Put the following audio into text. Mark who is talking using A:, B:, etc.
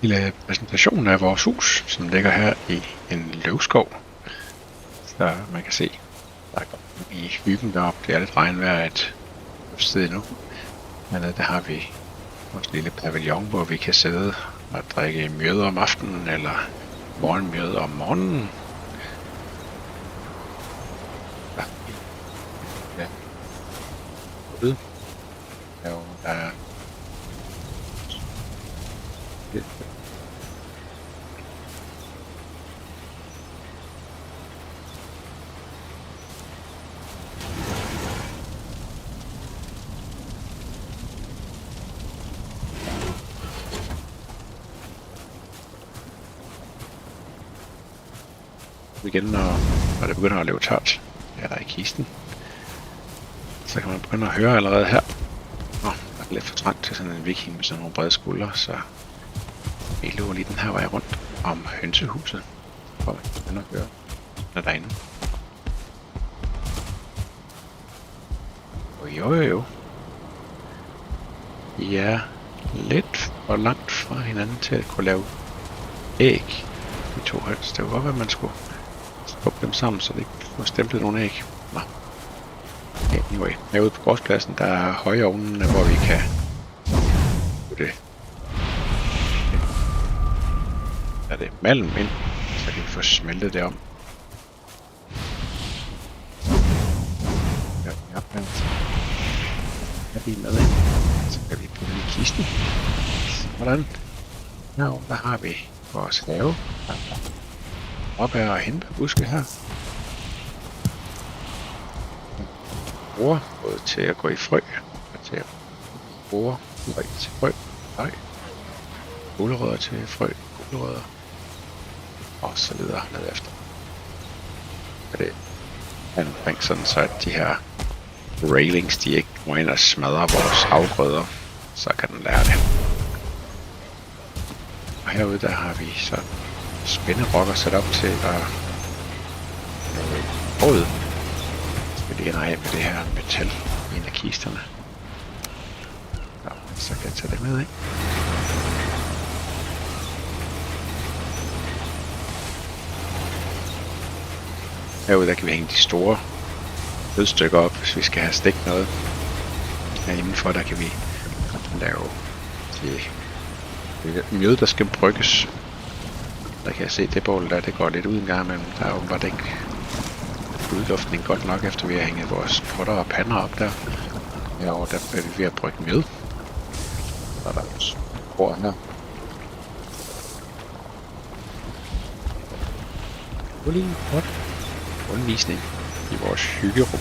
A: lille præsentation af vores hus, som ligger her i en løvskov. Så man kan se, der er i hyggen deroppe. Det er lidt regnvejr et sted nu. Men der har vi vores lille pavillon, hvor vi kan sidde og drikke mjød om aftenen, eller morgenmjød om morgenen. Ja. Der er igen, når det begynder at løbe tørt, det er der i kisten, så kan man begynde at høre allerede her. Der er lidt for trangt til sådan en viking med sådan nogle brede skuldre, så vi løber lige den her vej rundt om hønsehuset, for at begynde at høre, når der er derinde. Jo. De er lidt for langt fra hinanden til at kunne lave æg. De to høns. Det var godt, at man skulle skubbe dem sammen, så det ikke får stemplet nogle æg. Nå. Anyway, herude på gårdspladsen, der er højovnen, hvor vi kan putte malm ind, så kan vi få smeltet det om. Så kan vi putte i kisten. Sådan. Nå, der har vi vores have. Opad og hindbærbuske her. Bruger både til at gå i frø og til at bruge løg til frø. Nej. Gulerødder til frø, gulerødder. Og så videre ned efter. Og det er omkring sådan, så at de her railings, de ikke må ind og smadre vores afgrøder, så kan den lære det. Og herude der har vi så spænderokker sat op til at brød. Så vil lige af med det her metal i en af kisterne. Så kan jeg tage det med, ikke? Herude der kan vi hænge de store kødstykker op, hvis vi skal have stegt noget. Her indenfor der kan vi lave mjød, der skal brygges. Der kan jeg se, det bål der, det går lidt ud en gang imellem. Der er åbenbart ikke udluftning godt nok, efter vi har hænget vores potter og pander op der. Herovre der er vi ved at brygge mjød. Så er der også bord her. Undervisning i vores hyggerum.